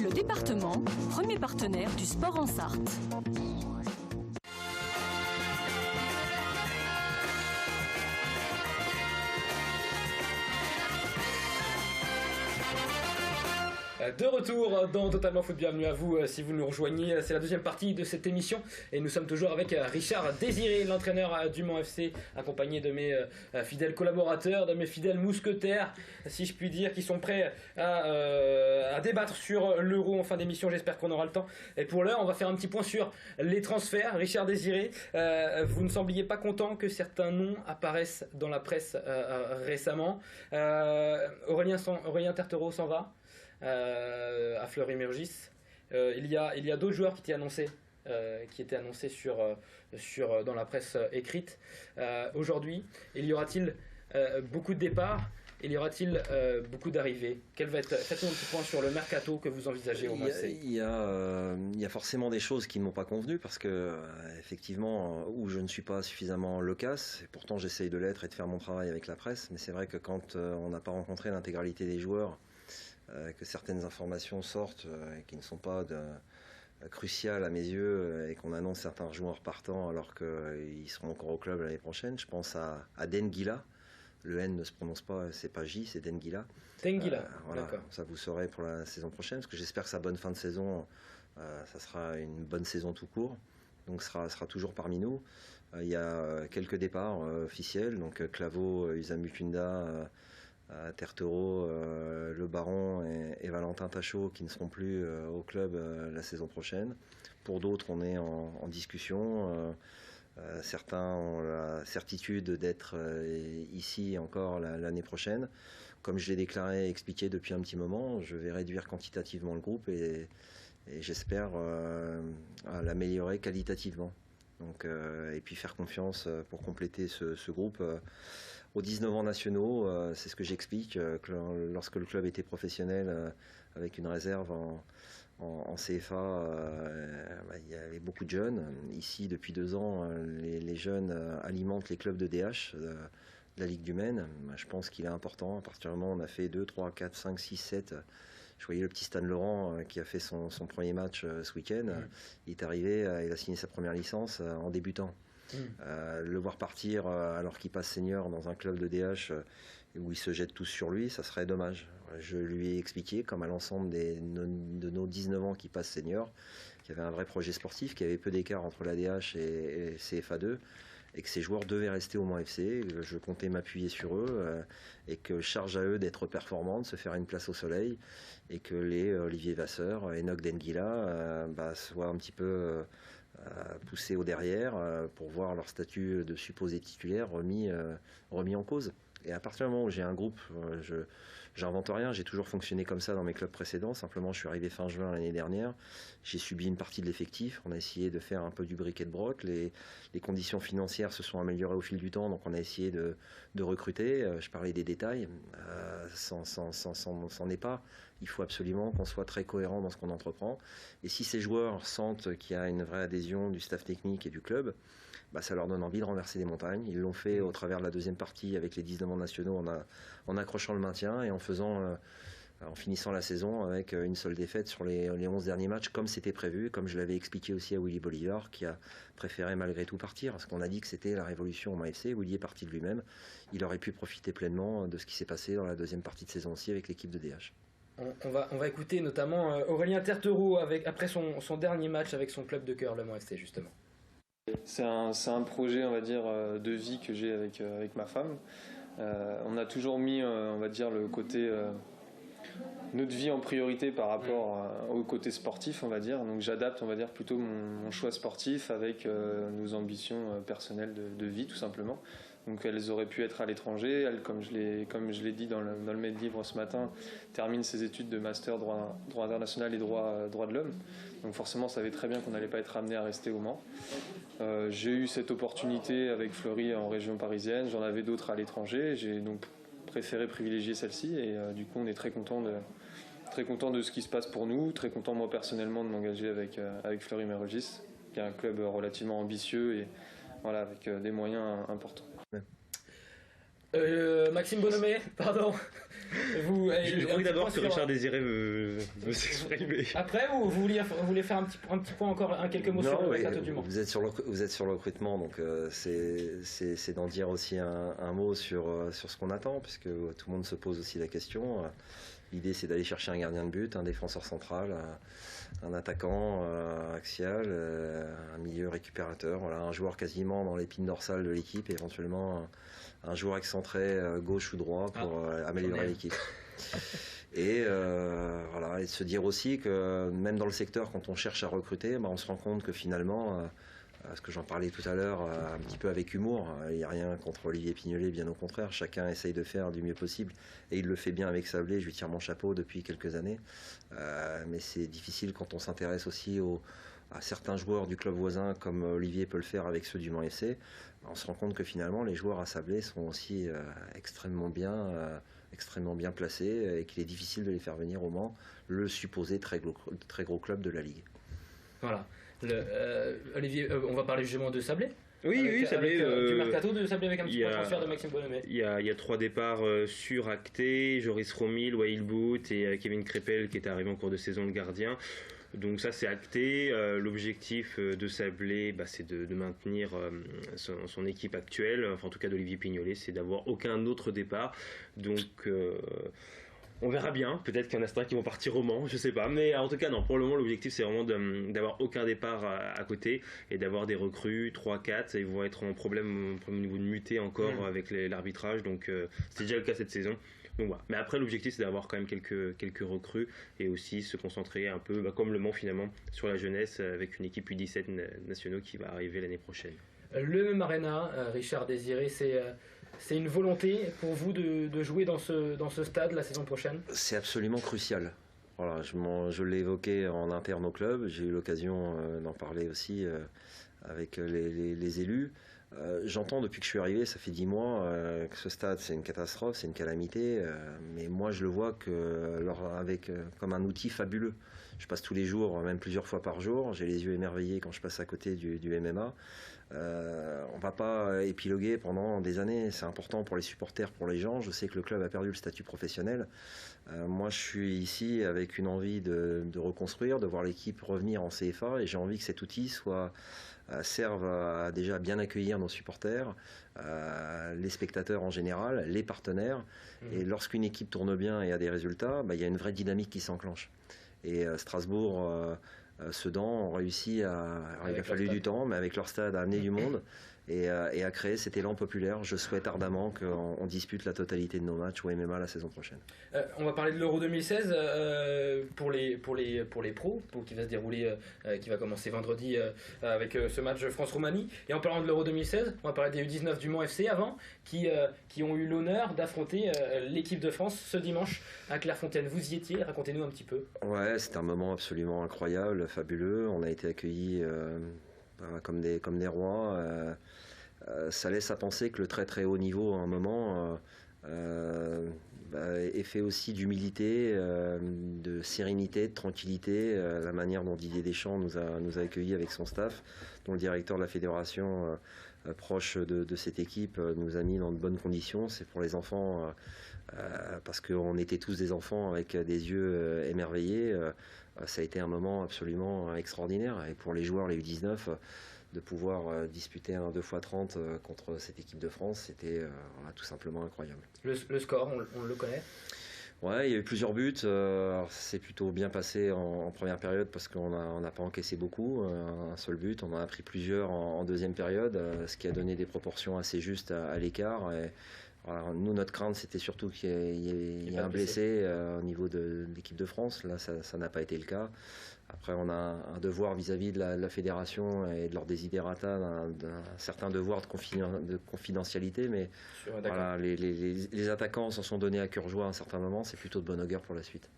Le département, premier partenaire du sport en Sarthe. De retour dans Totalement Foot, bienvenue à vous si vous nous rejoignez, c'est la deuxième partie de cette émission et nous sommes toujours avec Richard Désiré, l'entraîneur du Mans FC, accompagné de mes fidèles collaborateurs, de mes fidèles mousquetaires, si je puis dire, qui sont prêts à débattre sur l'Euro en fin d'émission. J'espère qu'on aura le temps. Et pour l'heure, on va faire un petit point sur les transferts. Richard Désiré, vous ne sembliez pas content que certains noms apparaissent dans la presse récemment. Aurélien Tertereau s'en va à Fleury-Mérogis. Il y a d'autres joueurs qui étaient annoncés, dans la presse écrite. Aujourd'hui, il y aura-t-il beaucoup de départs? Il y aura-t-il beaucoup d'arrivées? Faites-nous un petit point sur le mercato que vous envisagez au Mans FC. Il y a forcément des choses qui ne m'ont pas convenu parce que effectivement, où je ne suis pas suffisamment loquace, et pourtant j'essaye de l'être et de faire mon travail avec la presse, mais c'est vrai que quand on n'a pas rencontré l'intégralité des joueurs, que certaines informations sortent et qui ne sont pas cruciales à mes yeux et qu'on annonce certains joueurs partants alors qu'ils seront encore au club l'année prochaine. Je pense à Denguila. Le N ne se prononce pas, c'est pas J, c'est Denguila. Denguila, voilà, d'accord. Ça vous saurez pour la saison prochaine, parce que j'espère que sa bonne fin de saison, ça sera une bonne saison tout court. Donc sera toujours parmi nous. Il y a quelques départs officiels, donc Claveau, Usamukunda, Tertereau, Le Baron et Valentin Tachot qui ne seront plus au club la saison prochaine. Pour d'autres, on est en discussion. Certains ont la certitude d'être ici encore l'année prochaine. Comme je l'ai déclaré et expliqué depuis un petit moment, je vais réduire quantitativement le groupe et j'espère l'améliorer qualitativement. Donc, et puis faire confiance pour compléter ce groupe. Aux 19 ans nationaux, c'est ce que j'explique, que lorsque le club était professionnel avec une réserve en CFA, il y avait beaucoup de jeunes. Ici, depuis 2 ans, les jeunes alimentent les clubs de DH, de la Ligue du Maine. Je pense qu'il est important. À partir du moment où on a fait 2, 3, 4, 5, 6, 7... Je voyais le petit Stan Laurent qui a fait son premier match ce week-end. Il est arrivé, il a signé sa première licence en débutant. Le voir partir alors qu'il passe senior dans un club de DH où ils se jettent tous sur lui, ça serait dommage. Je lui ai expliqué, comme à l'ensemble de nos 19 ans qui passent senior, qu'il y avait un vrai projet sportif, qu'il y avait peu d'écart entre la DH et CFA2, et que ces joueurs devaient rester au Mans FC. Je comptais m'appuyer sur eux et que charge à eux d'être performants, de se faire une place au soleil, et que les Olivier Vasseur, Enoch Denguila soient un petit peu poussés au derrière pour voir leur statut de supposé titulaire remis en cause. Et à partir du moment où j'ai un groupe, j'invente rien, j'ai toujours fonctionné comme ça dans mes clubs précédents. Simplement, je suis arrivé fin juin l'année dernière, j'ai subi une partie de l'effectif, on a essayé de faire un peu du briquet de broc, les conditions financières se sont améliorées au fil du temps, donc on a essayé de recruter. Je parlais des détails, c'en est pas. Il faut absolument qu'on soit très cohérent dans ce qu'on entreprend. Et si ces joueurs sentent qu'il y a une vraie adhésion du staff technique et du club, ça leur donne envie de renverser des montagnes. Ils l'ont fait au travers de la deuxième partie avec les 19 nationaux en accrochant le maintien et en finissant la saison avec une seule défaite sur les 11 derniers matchs comme c'était prévu, comme je l'avais expliqué aussi à Willy Bolivar qui a préféré malgré tout partir parce qu'on a dit que c'était la révolution au Mans FC. Willy est parti de lui-même, il aurait pu profiter pleinement de ce qui s'est passé dans la deuxième partie de saison aussi avec l'équipe de DH. On va écouter notamment Aurélien Tertereau après son dernier match avec son club de cœur, le Mans FC justement. C'est un projet, on va dire, de vie que j'ai avec ma femme. On a toujours mis, on va dire, le côté notre vie en priorité par rapport au côté sportif, on va dire. Donc j'adapte, on va dire, plutôt mon choix sportif avec nos ambitions personnelles de vie, tout simplement. Donc elles auraient pu être à l'étranger. Elle, comme je l'ai dit dans le mail livre ce matin, termine ses études de master droit international et droit de l'homme. Donc forcément, on savait très bien qu'on n'allait pas être amené à rester au Mans. J'ai eu cette opportunité avec Fleury en région parisienne. J'en avais d'autres à l'étranger. J'ai donc préféré privilégier celle-ci et du coup, on est très content de ce qui se passe pour nous. Très content moi personnellement de m'engager avec Fleury-Mérogis, qui est un club relativement ambitieux et voilà, avec des moyens importants. Maxime Bonhomé, pardon. J'ai envie d'abord que Richard Désiré me s'exprime. Après, vous voulez faire un petit point encore, quelques mots sur le mercato du Mans. Vous êtes sur le recrutement, donc c'est d'en dire aussi un mot sur ce qu'on attend, puisque tout le monde se pose aussi la question. L'idée, c'est d'aller chercher un gardien de but, un défenseur central, un attaquant axial, un milieu récupérateur, voilà, un joueur quasiment dans l'épine dorsale de l'équipe, et éventuellement un joueur excentré gauche ou droit pour améliorer l'équipe. Et voilà, et de se dire aussi que même dans le secteur, quand on cherche à recruter, on se rend compte que finalement, ce que j'en parlais tout à l'heure, un petit peu avec humour, il n'y a rien contre Olivier Pignolet, bien au contraire, chacun essaye de faire du mieux possible, et il le fait bien avec Sablé, je lui tire mon chapeau depuis quelques années, mais c'est difficile quand on s'intéresse aussi à certains joueurs du club voisin, comme Olivier peut le faire avec ceux du Mans FC. On se rend compte que finalement les joueurs à Sablé sont aussi extrêmement bien placés, et qu'il est difficile de les faire venir au Mans, le supposé très gros club de la Ligue. Voilà. Olivier, on va parler justement de Sablé. Oui, Sablé. Du mercato de Sablé avec un petit point transfert de Maxime Bonhomet. Il y a 3 départs suractés, Joris Romil, Wael Bout et Kevin Crépel qui est arrivé en cours de saison, le gardien. Donc ça c'est acté. L'objectif de Sablé, c'est de maintenir son équipe actuelle, enfin en tout cas d'Olivier Pignolet, c'est d'avoir aucun autre départ. Donc on verra bien, peut-être qu'il y en a certains qui vont partir au Mans, je sais pas, mais en tout cas non, pour le moment l'objectif c'est vraiment d'avoir aucun départ à côté et d'avoir des recrues, 3-4, ils vont être en problème au niveau de muter encore avec l'arbitrage, donc c'est déjà le cas cette saison. Donc voilà. Mais après l'objectif c'est d'avoir quand même quelques recrues et aussi se concentrer un peu, comme le Mans finalement, sur la jeunesse avec une équipe U17 nationaux qui va arriver l'année prochaine. Le même Arena, Richard Désiré, c'est une volonté pour vous de jouer dans ce stade la saison prochaine? C'est absolument crucial. Voilà, je l'ai évoqué en interne au club, j'ai eu l'occasion d'en parler aussi avec les élus. J'entends depuis que je suis arrivé, ça fait 10 mois, que ce stade c'est une catastrophe, c'est une calamité, mais moi je le vois comme un outil fabuleux. Je passe tous les jours, même plusieurs fois par jour, j'ai les yeux émerveillés quand je passe à côté du MMA. On va pas épiloguer pendant des années, c'est important pour les supporters, pour les gens. Je sais que le club a perdu le statut professionnel. Moi je suis ici avec une envie de reconstruire, de voir l'équipe revenir en CFA, et j'ai envie que cet outil serve à déjà bien accueillir nos supporters, les spectateurs en général, les partenaires. Et lorsqu'une équipe tourne bien et a des résultats, il y a une vraie dynamique qui s'enclenche. Et Strasbourg, Sedan ont réussi il a fallu du temps, mais avec leur stade à amener du monde et à créer cet élan populaire. Je souhaite ardemment qu'on dispute la totalité de nos matchs au MMA la saison prochaine. On va parler de l'Euro 2016 pour les pros, qui va se dérouler, qui va commencer vendredi avec ce match France-Roumanie. Et en parlant de l'Euro 2016, on va parler des U19 du Mans FC avant, qui ont eu l'honneur d'affronter l'équipe de France ce dimanche à Clairefontaine. Vous y étiez, racontez-nous un petit peu. Ouais, c'était un moment absolument incroyable, fabuleux. On a été accueillis comme des rois. Ça laisse à penser que le très très haut niveau à un moment est fait aussi d'humilité, de sérénité, de tranquillité. La manière dont Didier Deschamps nous a accueillis avec son staff, dont le directeur de la fédération proche de cette équipe nous a mis dans de bonnes conditions. C'est pour les enfants, parce qu'on était tous des enfants avec des yeux émerveillés. Ça a été un moment absolument extraordinaire. Et pour les joueurs, les U19, de pouvoir disputer un 2x30 contre cette équipe de France, c'était tout simplement incroyable. Le score, on le connaît? Ouais, il y a eu plusieurs buts. C'est plutôt bien passé en première période parce qu'on n'a pas encaissé beaucoup, un seul but. On en a pris plusieurs en deuxième période, ce qui a donné des proportions assez justes à l'écart. Et, voilà, nous, notre crainte, c'était surtout qu'il y ait un blessé au niveau de l'équipe de France. Là, ça n'a pas été le cas. Après, on a un devoir vis-à-vis de la fédération et de leur desiderata, d'un certain devoir de confidentialité, mais voilà, les attaquants s'en sont donnés à cœur joie à un certain moment, c'est plutôt de bon augure pour la suite.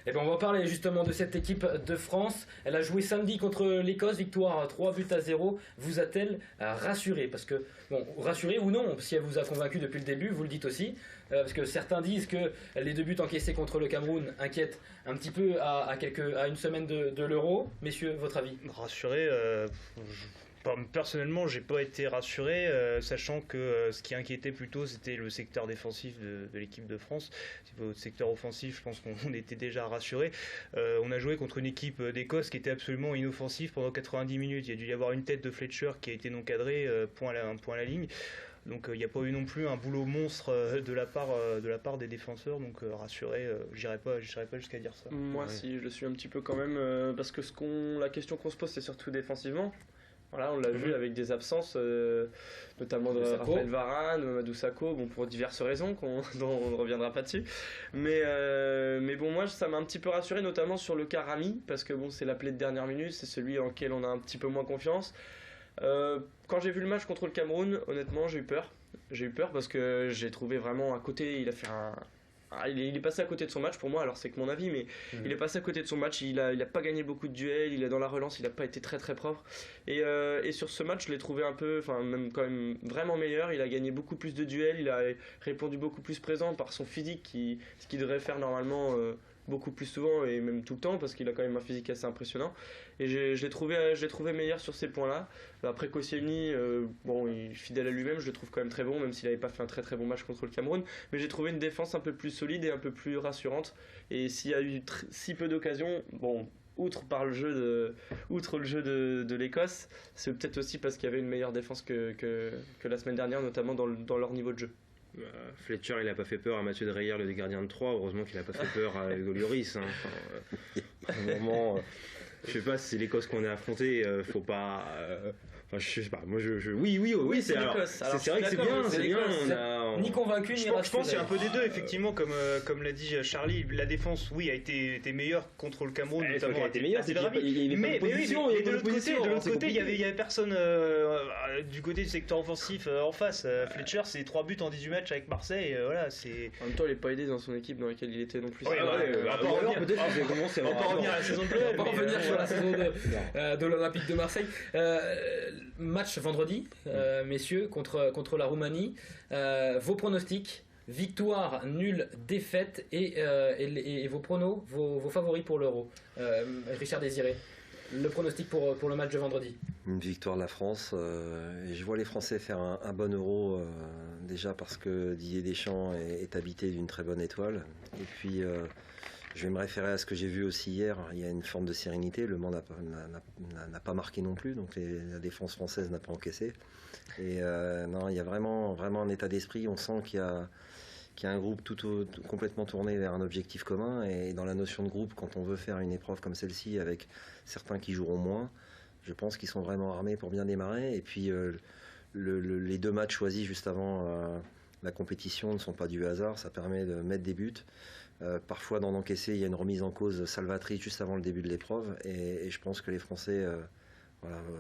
Eh bien, on va parler justement de cette équipe de France. Elle a joué samedi contre l'Écosse, victoire 3-0. Vous a-t-elle rassuré? Parce que, bon, rassuré ou non, si elle vous a convaincu depuis le début, vous le dites aussi, parce que certains disent que les 2 buts encaissés contre le Cameroun inquiètent un petit peu à une semaine de l'Euro. Messieurs, votre avis? Rassuré, Personnellement, j'ai pas été rassuré, sachant que ce qui inquiétait plutôt, c'était le secteur défensif de l'équipe de France. Au secteur offensif, je pense qu'on était déjà rassuré. On a joué contre une équipe d'Écosse qui était absolument inoffensive pendant 90 minutes. Il y a dû y avoir une tête de Fletcher qui a été non cadrée, un point à la ligne. Donc il n'y a pas eu non plus un boulot monstre de la part des défenseurs. Donc rassuré, j'irai pas jusqu'à dire ça. Moi, si, je le suis un petit peu quand même, parce que la question qu'on se pose, c'est surtout défensivement. Voilà, on l'a vu avec des absences, notamment de Raphaël Varane, de Mamadou Sakho, pour diverses raisons dont on ne reviendra pas dessus. Mais bon, moi, ça m'a un petit peu rassuré, notamment sur le cas Rami, parce que c'est l'appelé de dernière minute, c'est celui en lequel on a un petit peu moins confiance. Quand j'ai vu le match contre le Cameroun, honnêtement, j'ai eu peur. J'ai eu peur parce que j'ai trouvé vraiment à côté, il a fait il est passé à côté de son match pour moi, alors c'est que mon avis, mais il est passé à côté de son match, il a pas gagné beaucoup de duels, il est dans la relance, il a pas été très très propre, et sur ce match je l'ai trouvé un peu, même quand même vraiment meilleur, il a gagné beaucoup plus de duels, il a répondu beaucoup plus présent par son physique, ce qu'il devrait faire normalement beaucoup plus souvent et même tout le temps, parce qu'il a quand même un physique assez impressionnant, et je l'ai trouvé meilleur sur ces points-là. Après Koscielny, il est fidèle à lui-même, je le trouve quand même très bon, même s'il n'avait pas fait un très très bon match contre le Cameroun, mais j'ai trouvé une défense un peu plus solide et un peu plus rassurante, et s'il y a eu si peu d'occasions, outre le jeu de l'Écosse, c'est peut-être aussi parce qu'il y avait une meilleure défense que la semaine dernière, notamment dans leur niveau de jeu. Fletcher, il a pas fait peur à Mathieu Dreyer, le gardien de 3. Heureusement qu'il a pas fait peur à Hugo Lloris. À un moment, je sais pas si c'est l'Écosse qu'on a affronté, faut pas. Je sais pas, moi oui, c'est vrai que c'est bien. Ni convaincu, ni rassuré. Je pense qu'il y a un peu des deux, effectivement, comme l'a dit Charlie. La défense, oui, a été meilleure contre le Cameroun, notamment. Elle a été meilleure, mais de l'autre côté, il y avait personne du côté du secteur offensif en face. Fletcher, c'est 3 buts en 18 matchs avec Marseille, voilà, c'est. En même temps, il n'est pas aidé dans son équipe dans laquelle il était non plus. On peut revenir à la saison 2. On va revenir sur la saison 2 de l'Olympique de Marseille. Match vendredi, messieurs, contre la Roumanie. Vos pronostics, victoire, nul, défaite et vos pronos, vos favoris pour l'Euro. Richard Désiré, le pronostic pour le match de vendredi. Une victoire de la France. Et je vois les Français faire un bon Euro, déjà parce que Didier Deschamps est habité d'une très bonne étoile. Et puis je vais me référer à ce que j'ai vu aussi hier. Il y a une forme de sérénité. Le Mans n'a pas marqué non plus, donc la défense française n'a pas encaissé. Et non, il y a vraiment un état d'esprit. On sent qu'il y a un groupe complètement tourné vers un objectif commun. Et dans la notion de groupe, quand on veut faire une épreuve comme celle-ci, avec certains qui joueront moins, je pense qu'ils sont vraiment armés pour bien démarrer. Et puis les 2 matchs choisis juste avant la compétition ne sont pas du hasard. Ça permet de mettre des buts. Parfois d'en encaisser, il y a une remise en cause salvatrice juste avant le début de l'épreuve, et je pense que les Français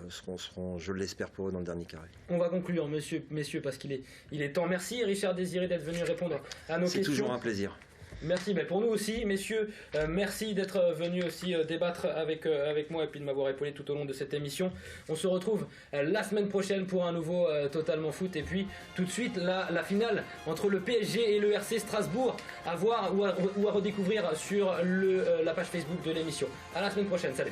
seront, je l'espère pour eux, dans le dernier carré. On va conclure, messieurs, parce qu'il est temps. Merci Richard Désiré d'être venu répondre à nos questions. C'est toujours un plaisir. Merci, pour nous aussi, messieurs, merci d'être venus aussi débattre avec moi et puis de m'avoir épaulé tout au long de cette émission. On se retrouve la semaine prochaine pour un nouveau Totalement Foot, et puis tout de suite la finale entre le PSG et le RC Strasbourg à voir ou à redécouvrir sur la page Facebook de l'émission. À la semaine prochaine, salut.